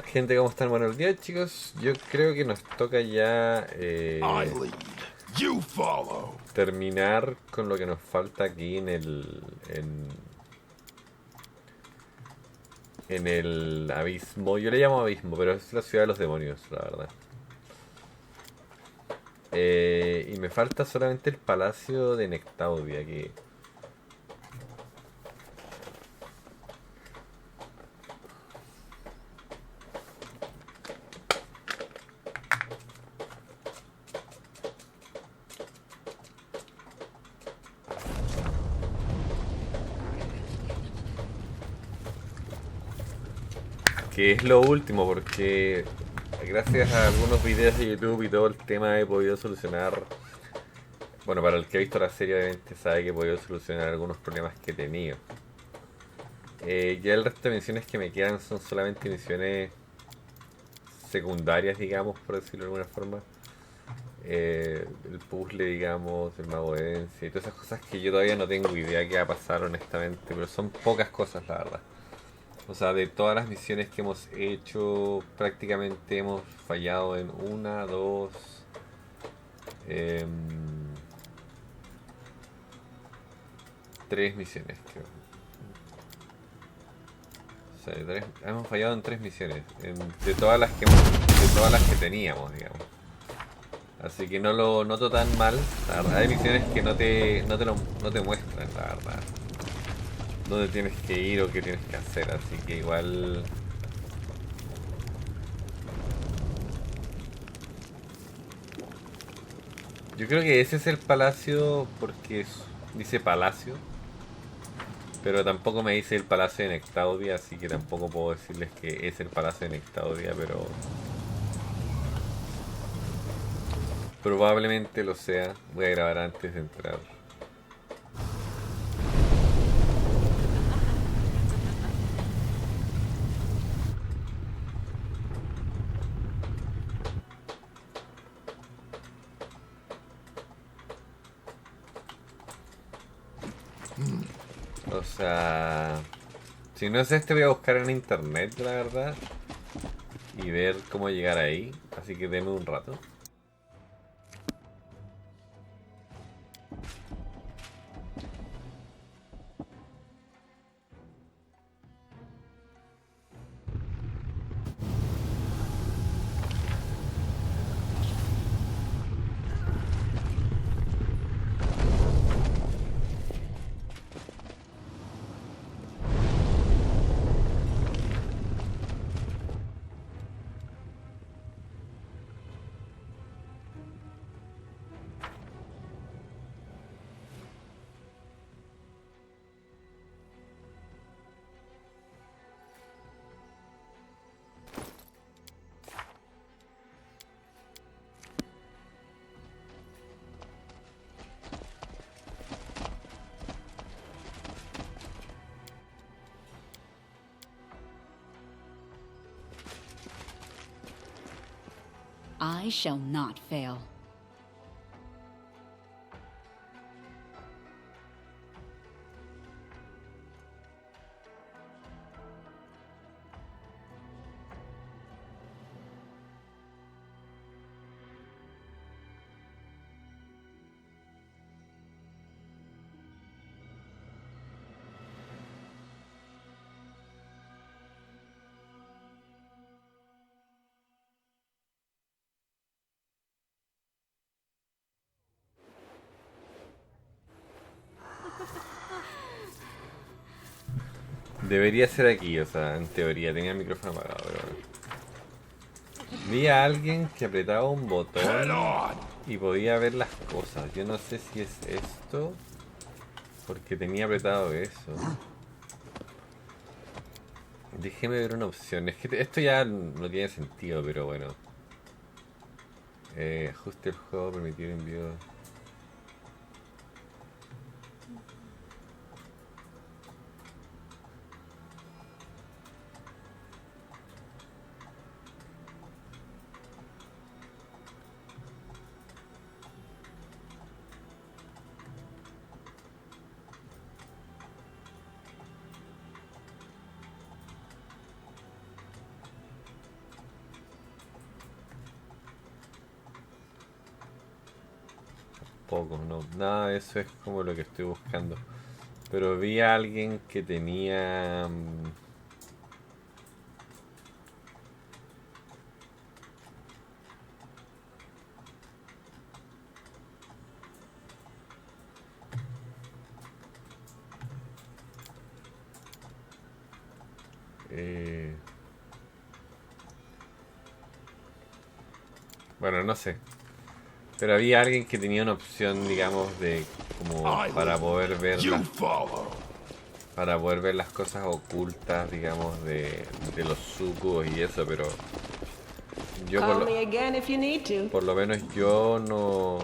Gente, ¿cómo están? Buenos días, chicos. Yo creo que nos toca ya I lead. You follow. terminar con lo que nos falta aquí en el abismo. Yo le llamo abismo, pero es la ciudad de los demonios, la verdad. Y me falta solamente el palacio de Nectaudia, que es lo último, porque gracias a algunos videos de YouTube y todo el tema he podido solucionar. Bueno, para el que ha visto la serie, obviamente sabe que he podido solucionar algunos problemas que he tenido. Ya el resto de misiones que me quedan son solamente misiones secundarias, digamos, por decirlo de alguna forma. El puzzle, digamos, el mago de herencia y todas esas cosas que yo todavía no tengo idea qué va a pasar, honestamente, pero son pocas cosas, la verdad. O sea, de todas las misiones que hemos hecho, prácticamente hemos fallado en una, dos, em, tres misiones, creo. O sea, hemos fallado en tres misiones, de todas las que de todas las que teníamos, digamos. Así que no lo noto tan mal. La verdad, hay misiones que no te muestran, la verdad, dónde tienes que ir o qué tienes que hacer. Así que igual. Yo creo que ese es el palacio porque dice palacio. Pero tampoco me dice el palacio de Nectaudia, así que tampoco puedo decirles que es el palacio de Nectaudia, pero probablemente lo sea. Voy a grabar antes de entrar. O sea, si no es este voy a buscar en internet, la verdad, y ver cómo llegar ahí. Así que denme un rato. I shall not fail. Debería ser aquí, o sea, en teoría tenía el micrófono apagado, pero bueno. Vi a alguien que apretaba un Head botón on. y podía ver las cosas. Yo no sé si es esto, porque tenía apretado eso. Déjeme ver una opción. Es que esto ya no tiene sentido, pero bueno. Ajuste el juego, permitir envío. tampoco, no, nada de eso es como lo que estoy buscando. Pero vi a alguien que tenía... bueno, no sé. Pero había alguien que tenía una opción, digamos, de como para poder ver las cosas ocultas, digamos, de los sucubos y eso, pero yo por lo menos yo no.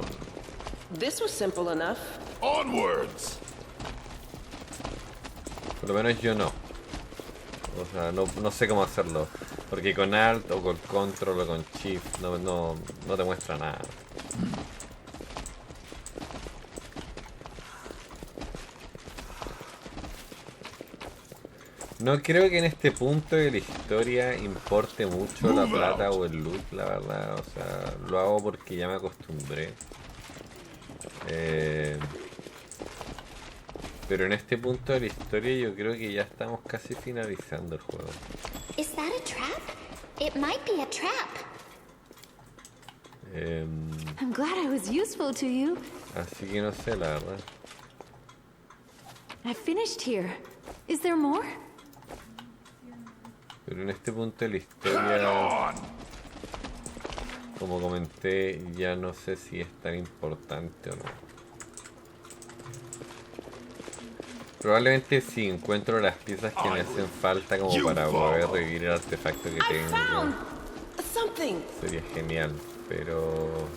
This was simple enough. Onwards! Por lo menos yo no. O sea, no sé cómo hacerlo. Porque con Alt o con Control o con Shift no te muestra nada. No creo que en este punto de la historia importe mucho la plata o el loot, la verdad. O sea, lo hago porque ya me acostumbré. Pero en este punto de la historia yo creo que ya estamos casi finalizando el juego. Is that a trap? It might be a trap. I'm glad I was useful to you. Así que no sé, la verdad. I finished here. Is there more? Pero en este punto de la historia, como comenté, ya no sé si es tan importante o no. Probablemente si encuentro las piezas que me hacen falta como para poder revivir el artefacto que tengo, sería genial, pero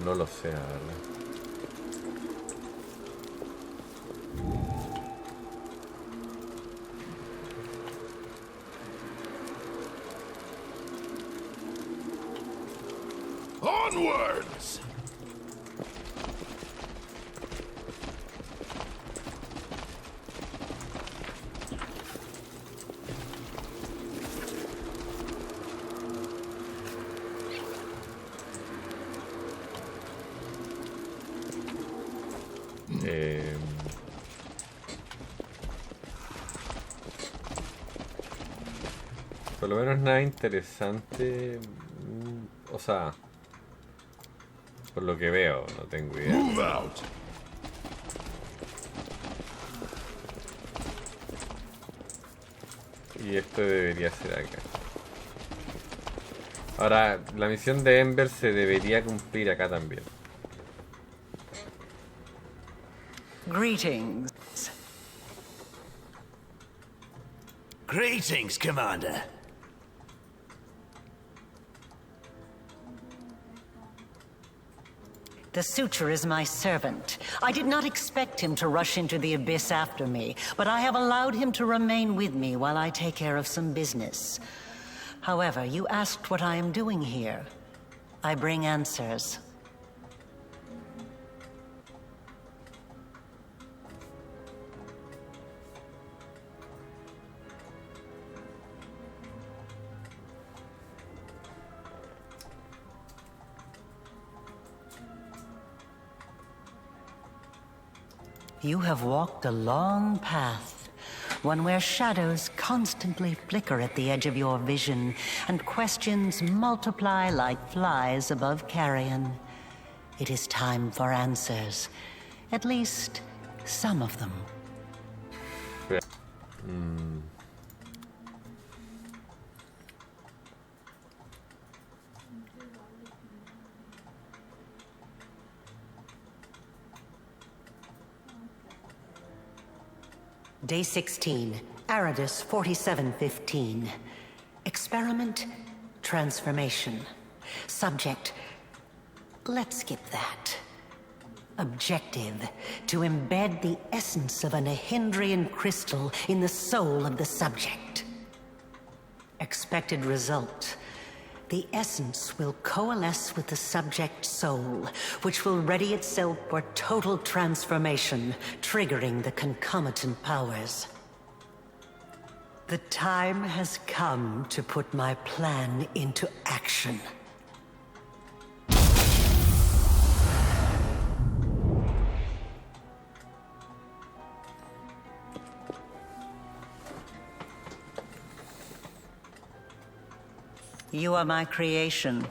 no lo sé, la verdad. Onwards! Por lo menos nada interesante. O sea, por lo que veo, no tengo idea. Move out! Y esto debería ser acá. Ahora, la misión de Ember se debería cumplir acá también. Greetings. Greetings, Commander. The Suture is my servant. I did not expect him to rush into the abyss after me, but I have allowed him to remain with me while I take care of some business. However, you asked what I am doing here. I bring answers. You have walked a long path, one where shadows constantly flicker at the edge of your vision, and questions multiply like flies above carrion. It is time for answers. At least, some of them. Day 16, Aridus 4715. Experiment, transformation. Subject, let's skip that. Objective, to embed the essence of a Nahindrian crystal in the soul of the subject. Expected result, the essence will coalesce with the subject's soul, which will ready itself for total transformation, triggering the concomitant powers. The time has come to put my plan into action. You are my creation.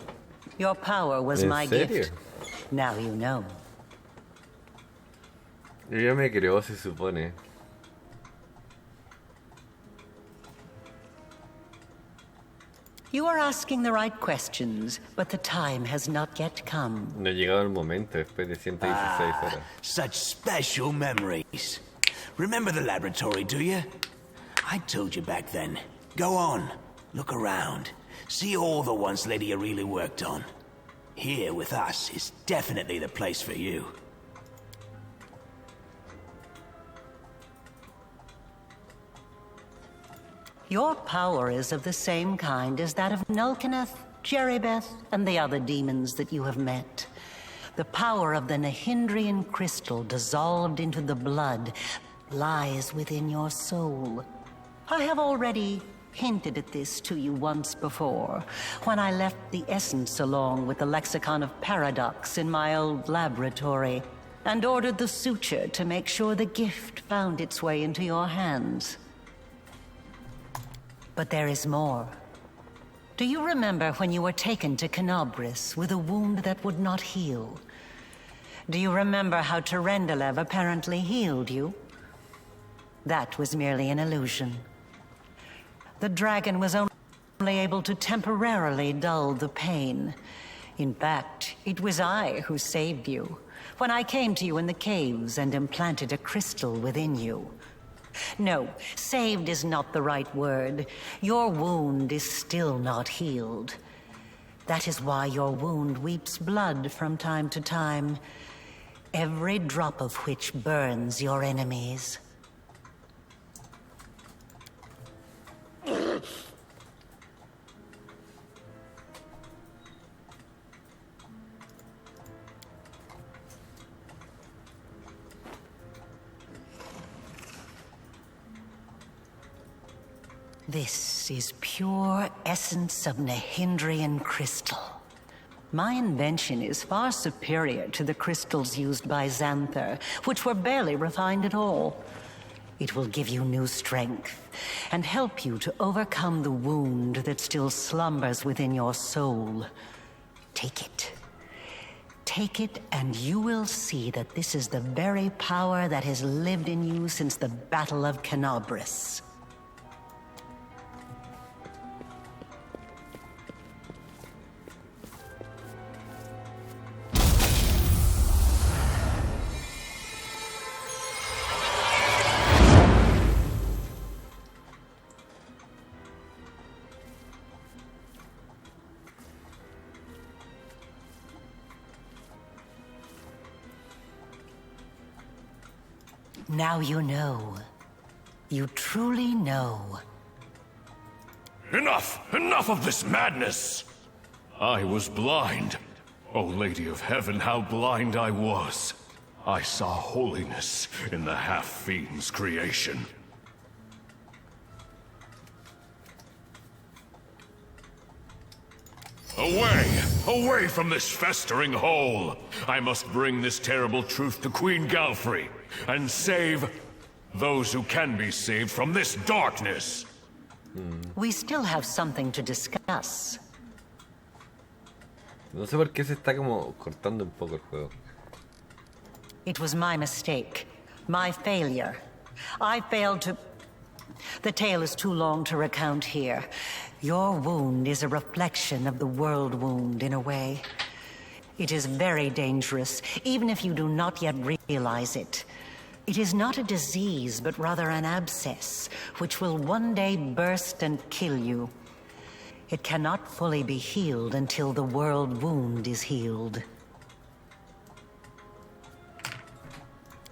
Your power was ¿En my serio? gift. Now you know. Ella me creó, se supone. You are asking the right questions, but the time has not yet come. No ha llegado el momento después de 116 horas. Such special memories. Remember the laboratory, do you? I told you back then. Go on, look around. See all the ones Lydia really worked on. Here with us is definitely the place for you. Your power is of the same kind as that of Nulkeneth, Jeribeth, and the other demons that you have met. The power of the Nahindrian crystal dissolved into the blood lies within your soul. I have already hinted at this to you once before, when I left the essence along with the lexicon of paradox in my old laboratory, and ordered the suture to make sure the gift found its way into your hands. But there is more. Do you remember when you were taken to Canobris with a wound that would not heal? Do you remember how Terendelev apparently healed you? That was merely an illusion. The dragon was only able to temporarily dull the pain. In fact, it was I who saved you, when I came to you in the caves and implanted a crystal within you. No, saved is not the right word. Your wound is still not healed. That is why your wound weeps blood from time to time, every drop of which burns your enemies. This is pure essence of Nahindrian crystal. My invention is far superior to the crystals used by Xanther, which were barely refined at all. It will give you new strength and help you to overcome the wound that still slumbers within your soul. Take it. Take it, and you will see that this is the very power that has lived in you since the Battle of Canobris. Now you know. You truly know. Enough! Enough of this madness! I was blind. O Lady of Heaven, how blind I was. I saw holiness in the half-fiend's creation. Away! Away from this festering hole! I must bring this terrible truth to Queen Galfrey, and save those who can be saved from this darkness! We still have something to discuss. No sé por qué se está como cortando un poco el juego. It was my mistake. My failure. I failed to... The tale is too long to recount here. Your wound is a reflection of the world wound, in a way. It is very dangerous, even if you do not yet realize it. It is not a disease, but rather an abscess, which will one day burst and kill you. It cannot fully be healed until the world wound is healed.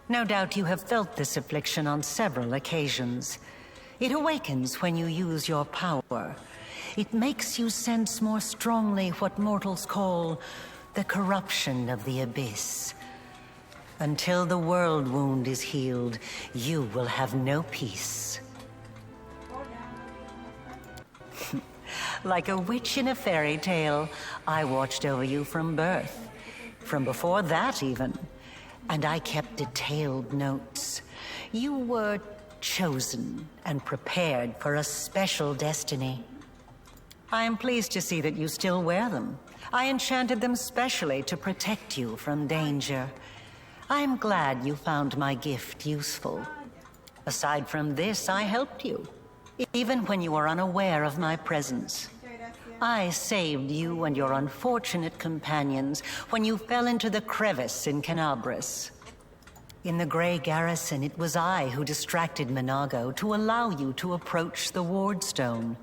No doubt you have felt this affliction on several occasions. It awakens when you use your power. It makes you sense more strongly what mortals call the corruption of the abyss. Until the world wound is healed, you will have no peace. Like a witch in a fairy tale, I watched over you from birth. From before that, even. And I kept detailed notes. You were chosen and prepared for a special destiny. I am pleased to see that you still wear them. I enchanted them specially to protect you from danger. I am glad you found my gift useful. Aside from this, I helped you, even when you were unaware of my presence. I saved you and your unfortunate companions when you fell into the crevice in Canabras. In the Grey Garrison, it was I who distracted Minago to allow you to approach the Wardstone.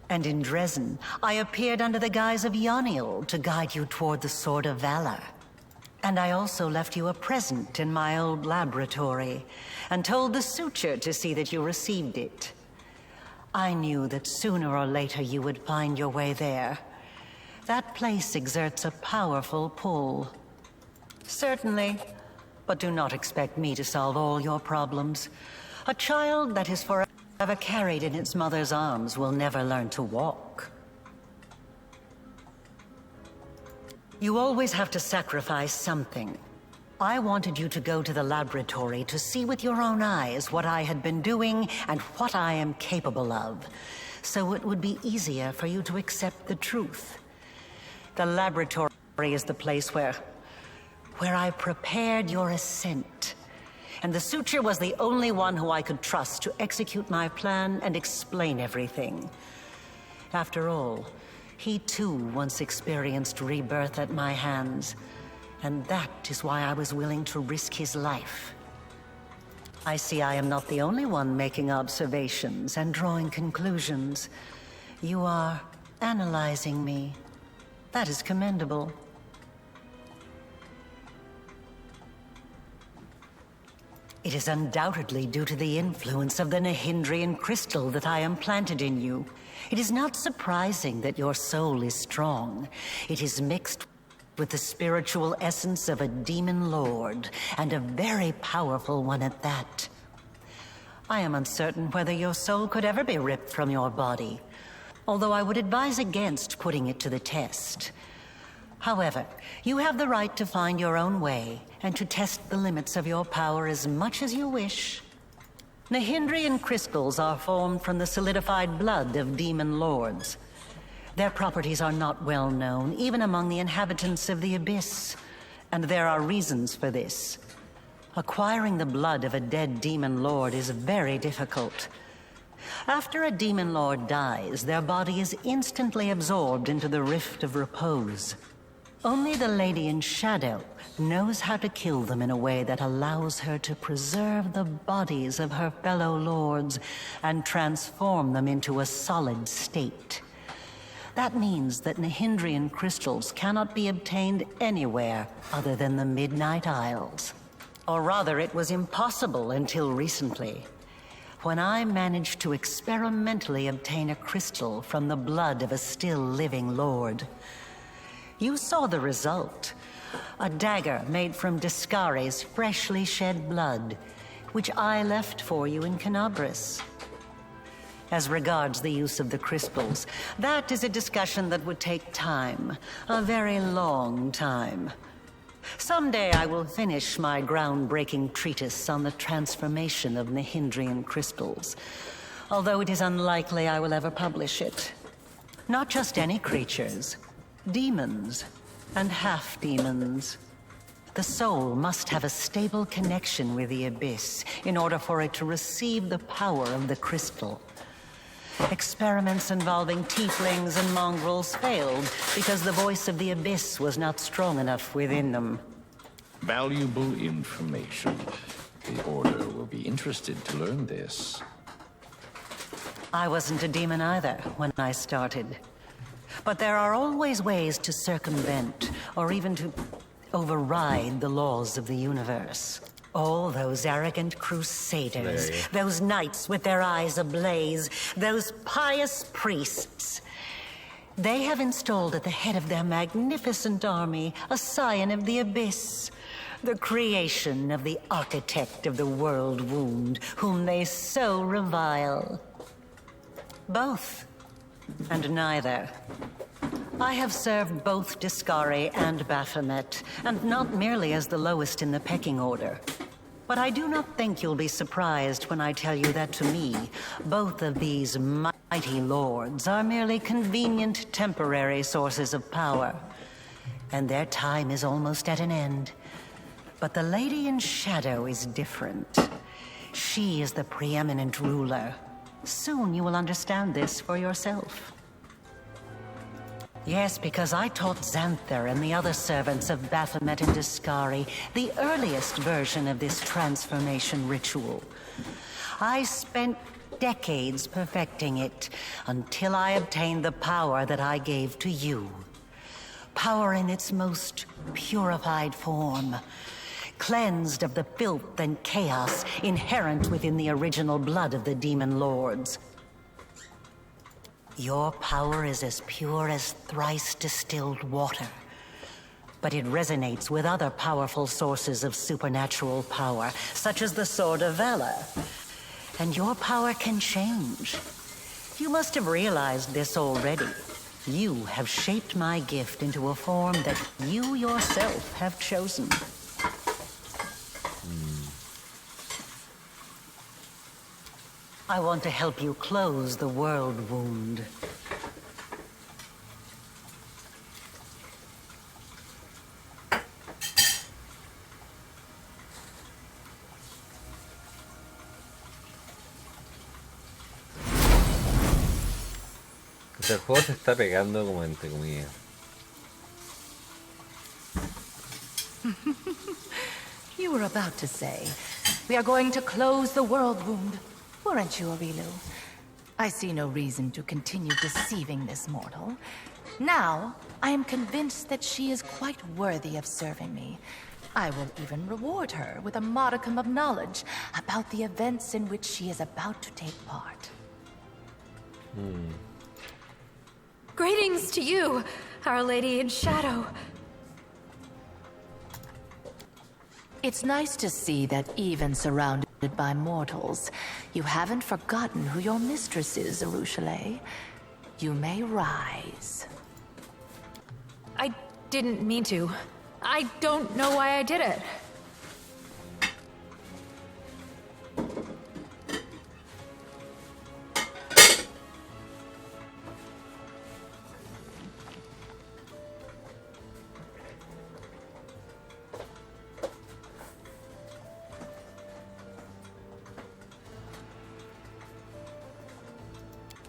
And in Dresden, I appeared under the guise of Yoniel to guide you toward the Sword of Valor. And I also left you a present in my old laboratory, and told the Suture to see that you received it. I knew that sooner or later you would find your way there. That place exerts a powerful pull. Certainly, but do not expect me to solve all your problems. A child that is forever carried in its mother's arms will never learn to walk. You always have to sacrifice something. I wanted you to go to the laboratory to see with your own eyes what I had been doing and what I am capable of, so it would be easier for you to accept the truth. The laboratory is the place where I prepared your ascent. And the Suture was the only one who I could trust to execute my plan and explain everything. After all, he too once experienced rebirth at my hands. And that is why I was willing to risk his life. I see I am not the only one making observations and drawing conclusions. You are analyzing me. That is commendable. It is undoubtedly due to the influence of the Nahindrian crystal that I implanted in you. It is not surprising that your soul is strong. It is mixed with the spiritual essence of a demon lord, and a very powerful one at that. I am uncertain whether your soul could ever be ripped from your body, although I would advise against putting it to the test. However, you have the right to find your own way, and to test the limits of your power as much as you wish. Nahindrian crystals are formed from the solidified blood of demon lords. Their properties are not well known, even among the inhabitants of the Abyss. And there are reasons for this. Acquiring the blood of a dead demon lord is very difficult. After a demon lord dies, their body is instantly absorbed into the Rift of Repose. Only the Lady in Shadow knows how to kill them in a way that allows her to preserve the bodies of her fellow lords and transform them into a solid state. That means that Nahindrian crystals cannot be obtained anywhere other than the Midnight Isles. Or rather, it was impossible until recently, when I managed to experimentally obtain a crystal from the blood of a still living lord. You saw the result. A dagger made from Discari's freshly shed blood, which I left for you in Canabras. As regards the use of the crystals, that is a discussion that would take time, a very long time. Someday I will finish my groundbreaking treatise on the transformation of Nahindrian crystals, although it is unlikely I will ever publish it. Not just any creatures, demons and half-demons. The soul must have a stable connection with the Abyss in order for it to receive the power of the crystal. Experiments involving tieflings and mongrels failed because the voice of the Abyss was not strong enough within them. Valuable information. The Order will be interested to learn this. I wasn't a demon either when I started. But there are always ways to circumvent, or even to override the laws of the universe. All those arrogant crusaders, those knights with their eyes ablaze, those pious priests. They have installed at the head of their magnificent army a scion of the Abyss, the creation of the architect of the world wound, whom they so revile. Both, and neither. I have served both Discari and Baphomet, and not merely as the lowest in the pecking order. But I do not think you'll be surprised when I tell you that to me, both of these mighty mighty lords are merely convenient temporary sources of power, and their time is almost at an end. But the Lady in Shadow is different. She is the preeminent ruler. Soon you will understand this for yourself. Yes, because I taught Xanther and the other servants of Baphomet and Discari the earliest version of this transformation ritual. I spent decades perfecting it until I obtained the power that I gave to you. Power in its most purified form, cleansed of the filth and chaos inherent within the original blood of the demon lords. Your power is as pure as thrice distilled water, but it resonates with other powerful sources of supernatural power, such as the Sword of Valor. And your power can change. You must have realized this already. You have shaped my gift into a form that you yourself have chosen. I want to help you close the world wound. El juego se está pegando como entre comillas. You were about to say, we are going to close the world wound, weren't you, Aurilu? I see no reason to continue deceiving this mortal. Now, I am convinced that she is quite worthy of serving me. I will even reward her with a modicum of knowledge about the events in which she is about to take part. Greetings to you, Our Lady in Shadow. It's nice to see that even surrounded by mortals, you haven't forgotten who your mistress is, Arushale. You may rise. I didn't mean to. I don't know why I did it.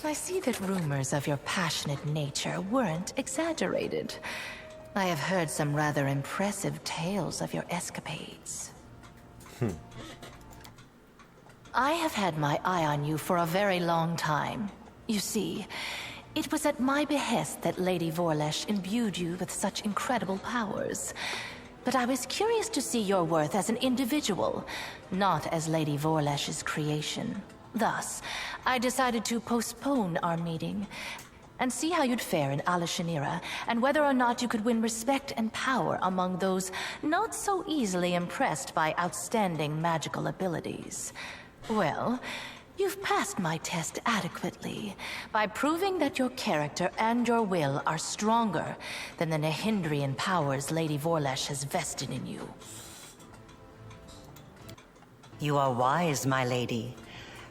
I see that rumors of your passionate nature weren't exaggerated. I have heard some rather impressive tales of your escapades. I have had my eye on you for a very long time. You see, it was at my behest that Lady Vorlesh imbued you with such incredible powers. But I was curious to see your worth as an individual, not as Lady Vorlesh's creation. Thus, I decided to postpone our meeting and see how you'd fare in Alashanira and whether or not you could win respect and power among those not so easily impressed by outstanding magical abilities. Well, you've passed my test adequately by proving that your character and your will are stronger than the Nehindrian powers Lady Vorlesh has vested in you. You are wise, my lady.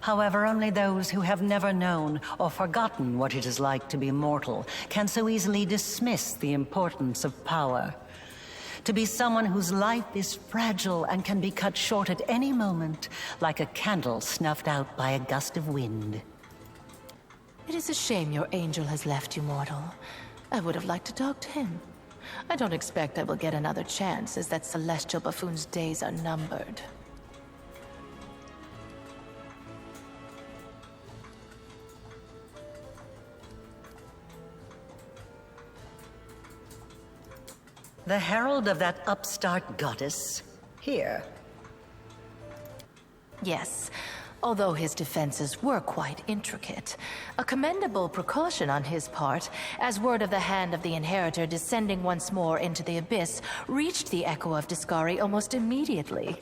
However, only those who have never known or forgotten what it is like to be mortal can so easily dismiss the importance of power. To be someone whose life is fragile and can be cut short at any moment, like a candle snuffed out by a gust of wind. It is a shame your angel has left you, mortal. I would have liked to talk to him. I don't expect I will get another chance, as that celestial buffoon's days are numbered. The herald of that upstart goddess? Here. Yes, although his defenses were quite intricate. A commendable precaution on his part, as word of the hand of the inheritor descending once more into the abyss reached the echo of Discari almost immediately.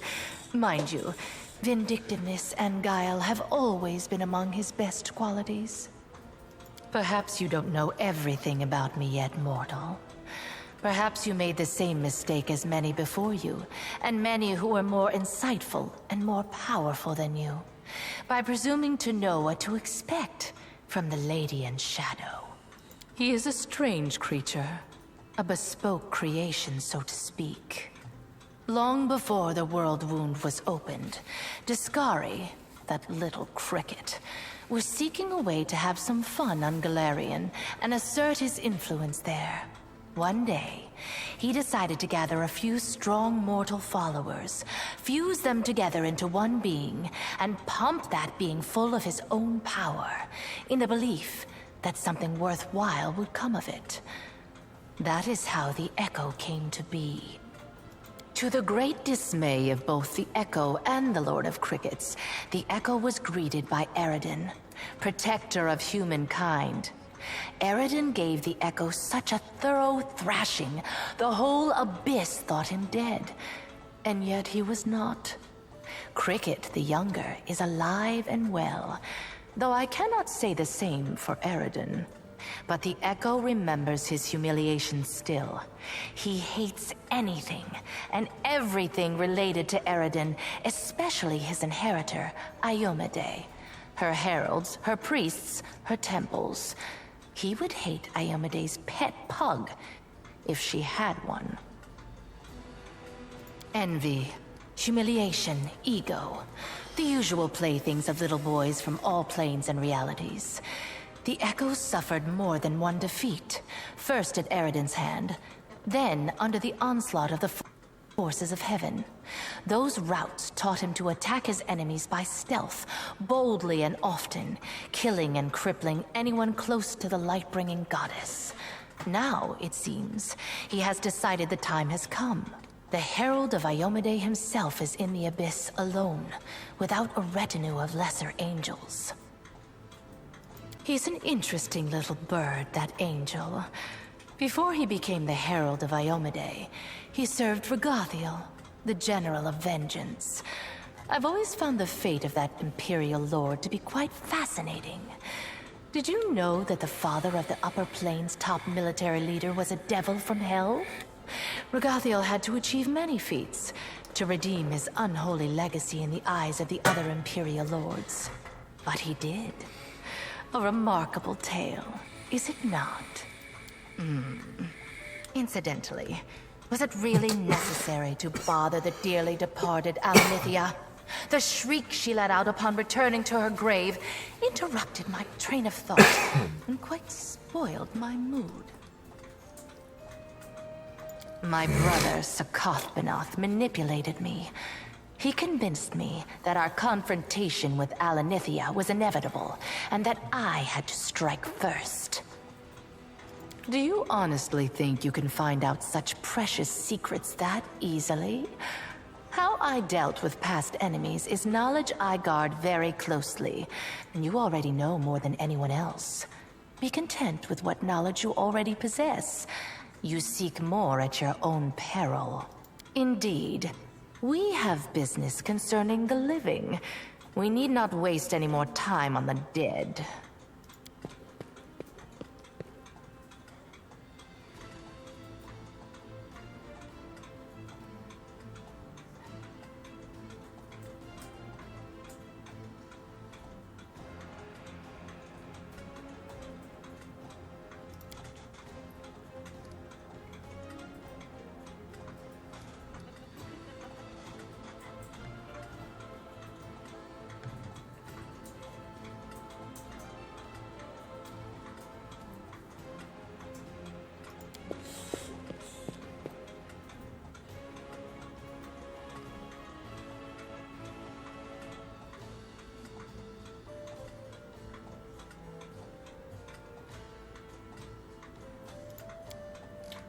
Mind you, vindictiveness and guile have always been among his best qualities. Perhaps you don't know everything about me yet, mortal. Perhaps you made the same mistake as many before you, and many who were more insightful and more powerful than you, by presuming to know what to expect from the Lady in Shadow. He is a strange creature, a bespoke creation, so to speak. Long before the world wound was opened, Discari, that little cricket, was seeking a way to have some fun on Galarian and assert his influence there. One day, he decided to gather a few strong mortal followers, fuse them together into one being, and pump that being full of his own power, in the belief that something worthwhile would come of it. That is how the Echo came to be. To the great dismay of both the Echo and the Lord of Crickets, the Echo was greeted by Eredin, protector of humankind. Eredin gave the Echo such a thorough thrashing, the whole abyss thought him dead. And yet he was not. Cricket, the younger, is alive and well, though I cannot say the same for Eredin. But the Echo remembers his humiliation still. He hates anything and everything related to Eredin, especially his inheritor, Iomade. Her heralds, her priests, her temples. He would hate Iomade's pet pug, if she had one. Envy, humiliation, ego. The usual playthings of little boys from all planes and realities. The Echo suffered more than one defeat, first at Eredin's hand, then under the onslaught of the forces of heaven. Those routes taught him to attack his enemies by stealth, boldly and often, killing and crippling anyone close to the light-bringing goddess. Now, it seems, he has decided the time has come. The Herald of Iomade himself is in the abyss alone, without a retinue of lesser angels. He's an interesting little bird, that angel. Before he became the Herald of Iomade, he served Regathiel, the General of Vengeance. I've always found the fate of that Imperial Lord to be quite fascinating. Did you know that the father of the Upper Plains' top military leader was a devil from hell? Regathiel had to achieve many feats to redeem his unholy legacy in the eyes of the other Imperial Lords. But he did. A remarkable tale, is it not? Incidentally, was it really necessary to bother the dearly departed Alanithia? The shriek she let out upon returning to her grave interrupted my train of thought and quite spoiled my mood. My brother, Sakoth manipulated me. He convinced me that our confrontation with Alanithia was inevitable, and that I had to strike first. Do you honestly think you can find out such precious secrets that easily? How I dealt with past enemies is knowledge I guard very closely, and you already know more than anyone else. Be content with what knowledge you already possess. You seek more at your own peril. Indeed. We have business concerning the living. We need not waste any more time on the dead.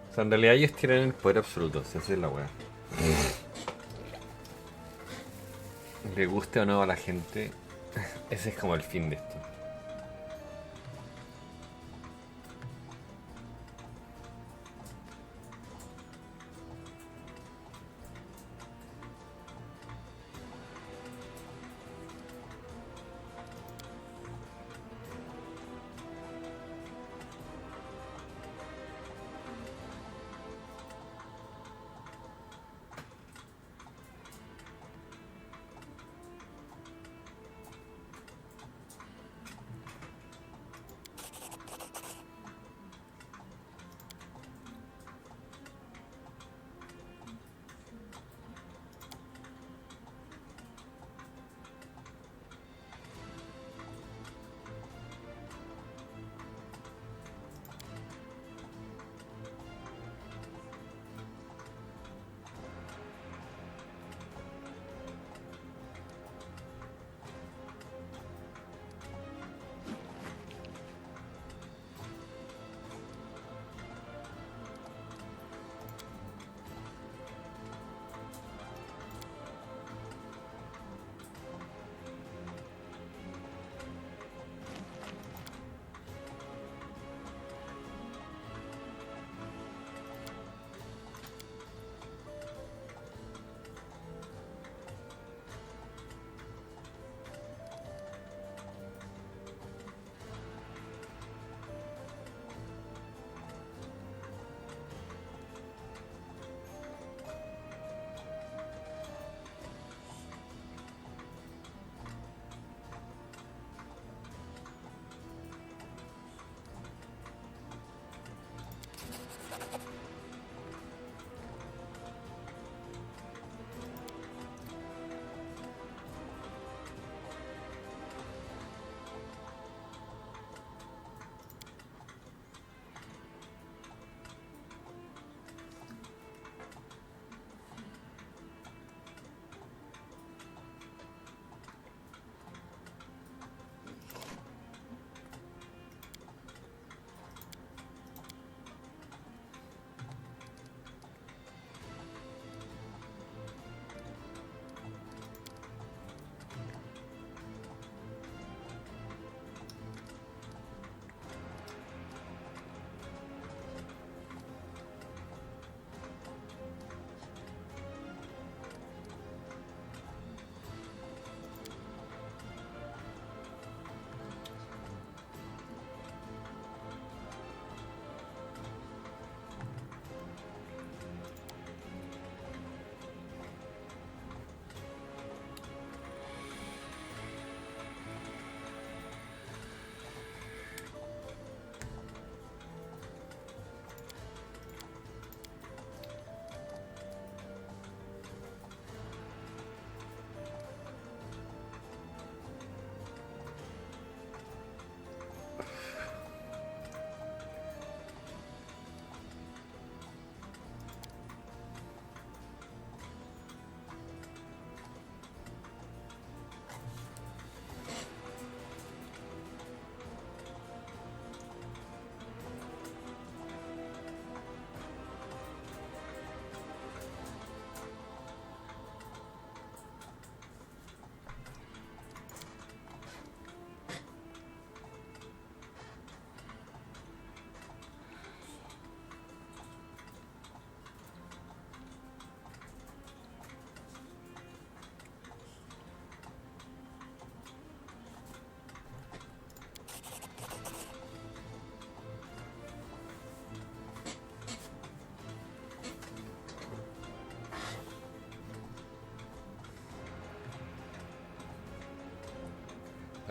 O sea, en realidad ellos tienen el poder absoluto, esa es la weá. Le guste o no a la gente, ese es como el fin de esto.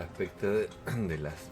aspecto de las...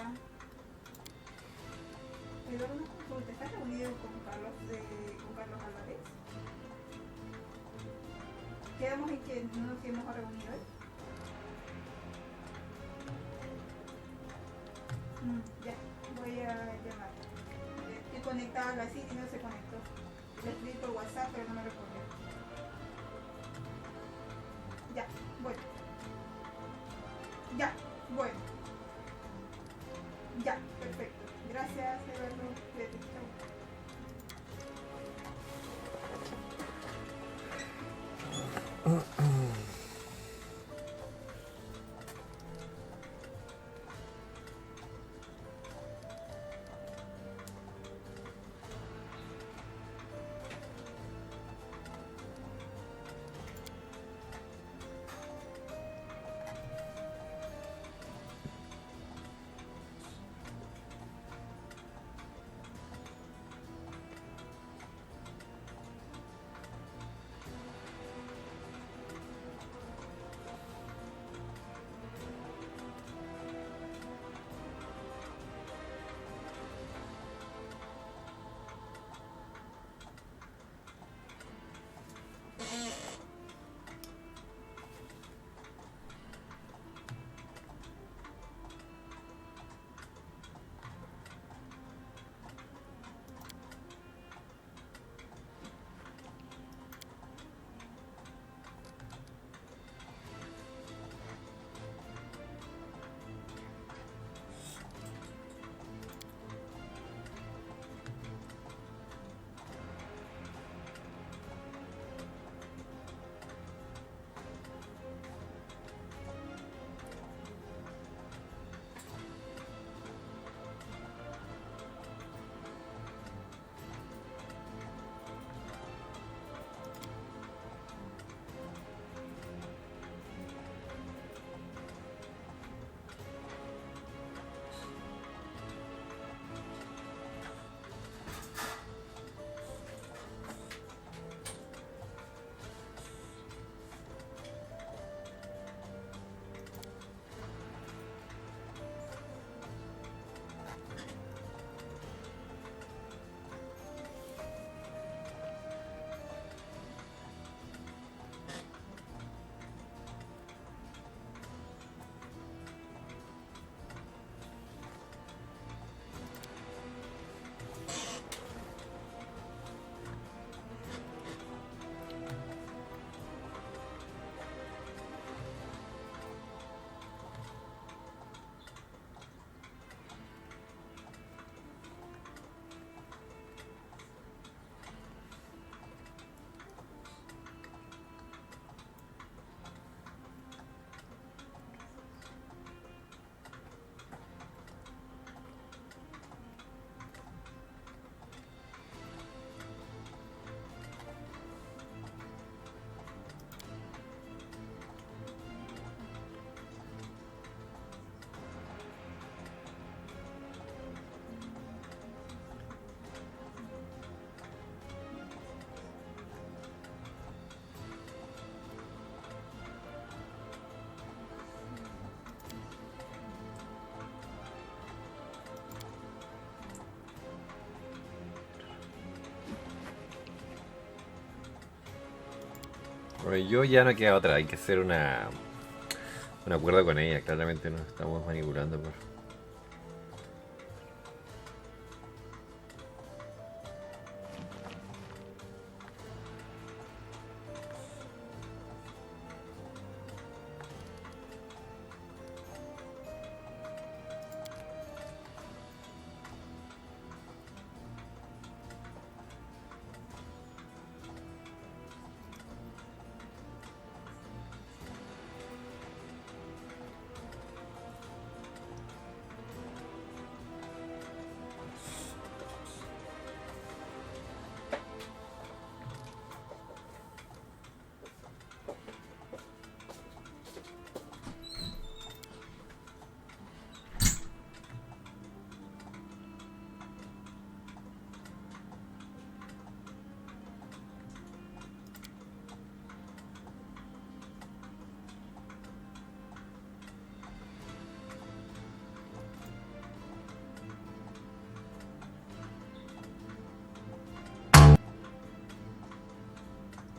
Hola. Eduardo, una consulta. ¿Estás reunido con Carlos a la vez? Quedamos en que no nos íbamos a reunir hoy. Ya, voy a llamar. Estoy conectada a la cita y no se conectó. Le escribí por WhatsApp, pero no me respondió. Ya, bueno. Ya, bueno. Ya, perfecto. Gracias, Eduardo. Cuídate, chao. Bueno, yo ya no queda otra, hay que hacer un acuerdo con ella, claramente nos estamos manipulando por...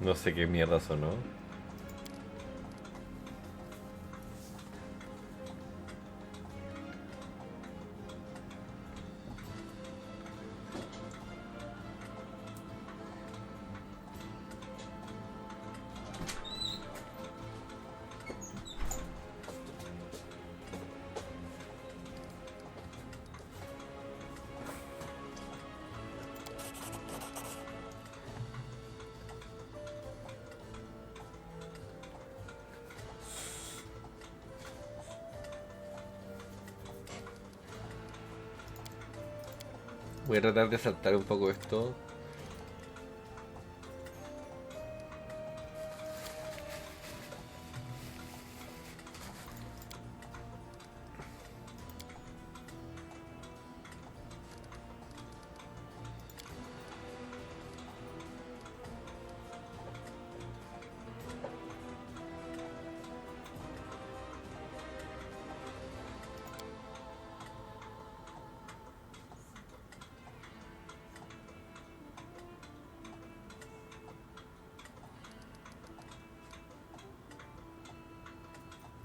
No sé qué mierda sonó. Voy a tratar de saltar un poco esto.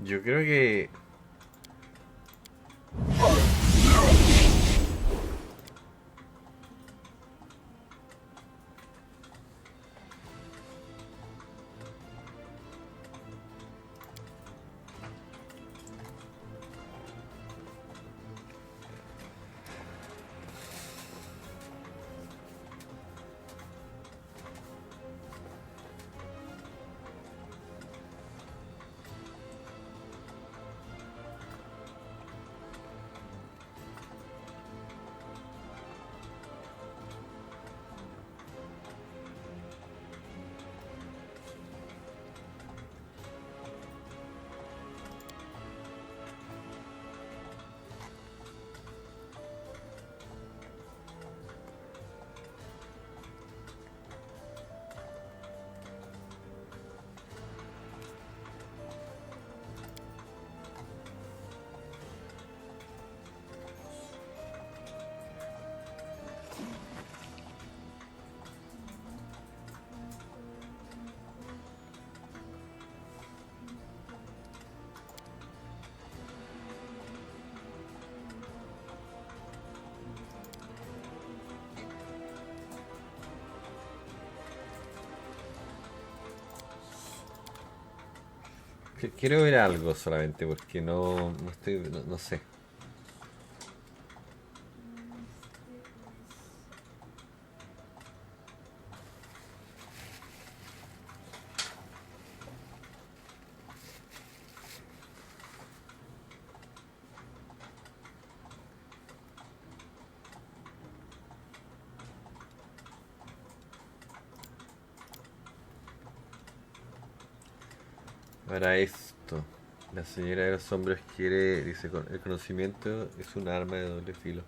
Yo creo que... Quiero ver algo solamente porque no estoy... no sé. Para esto, la señora de los hombres quiere, dice, el conocimiento es un arma de doble filo.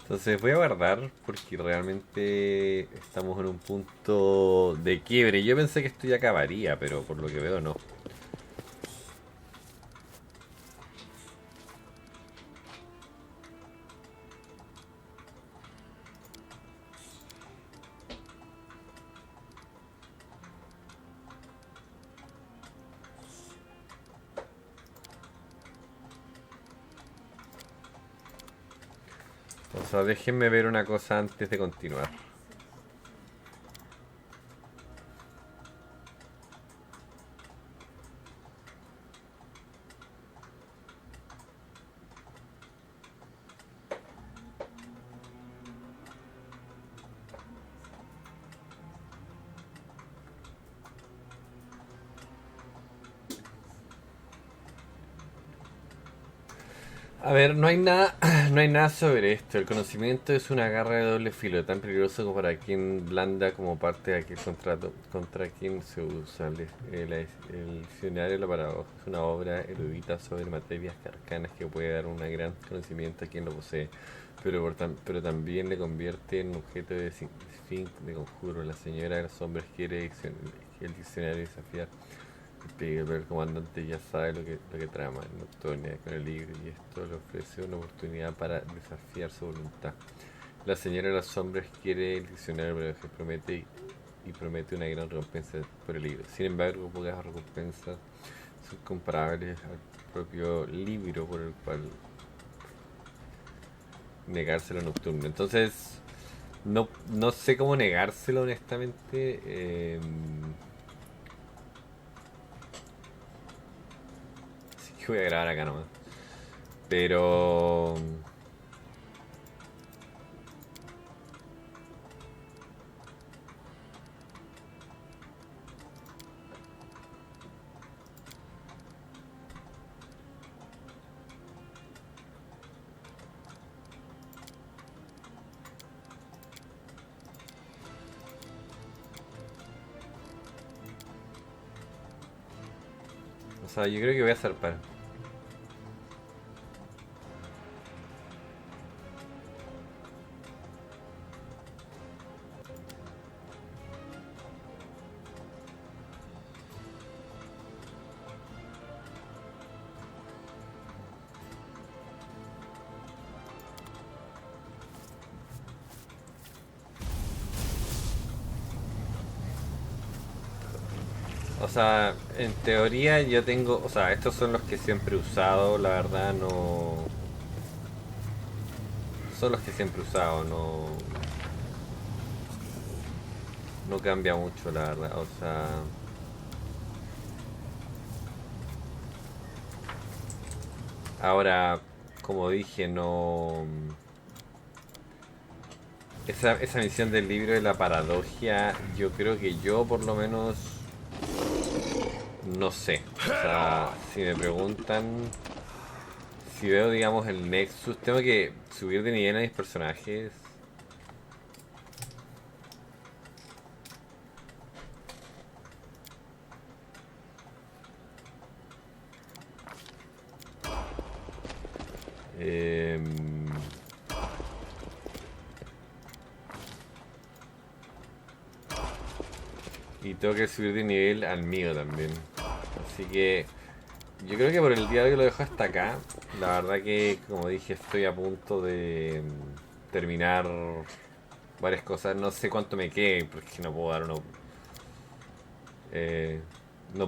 Entonces voy a guardar porque realmente estamos en un punto de quiebre. Yo pensé que esto ya acabaría, pero por lo que veo no. O sea, déjenme ver una cosa antes de continuar. A ver, no hay nada, no hay nada sobre esto. El conocimiento es una garra de doble filo, tan peligroso como para quien blanda como parte de aquel contrato contra quien se usa. El diccionario de la paradoja es una obra erudita sobre materias arcanas que puede dar un gran conocimiento a quien lo posee, pero también le convierte en objeto de fin de conjuro. La señora de los hombres quiere el diccionario desafiar El comandante ya sabe lo que trama en Nocturnia con el libro y esto le ofrece una oportunidad para desafiar su voluntad. La señora de las sombras quiere el diccionario, pero promete una gran recompensa por el libro. Sin embargo, pocas recompensas son comparables al propio libro por el cual negárselo a Nocturno. Entonces, no sé cómo negárselo honestamente. Así que voy a grabar acá nomás. Pero... O sea, yo creo que voy a zarpar. O sea, en teoría yo tengo... O sea, estos son los que siempre he usado, la verdad no... Son los que siempre he usado, no... No cambia mucho, la verdad, o sea... Ahora, como dije, no... Esa misión del libro de la paradoja, yo creo que yo por lo menos... No sé, o sea, si me preguntan, si veo, digamos, el Nexus, tengo que subir de nivel a mis personajes. Y tengo que subir de nivel al mío también. Así que yo creo que por el día de hoy lo dejo hasta acá. La verdad que, como dije, estoy a punto de terminar varias cosas. No sé cuánto me quede, porque no puedo dar no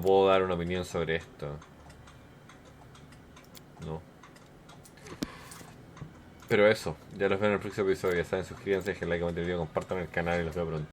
puedo dar una opinión sobre esto. No. Pero eso, ya los veo en el próximo episodio. Ya saben, suscríbanse, dejen like, comenten el video, compartan el canal y los veo pronto.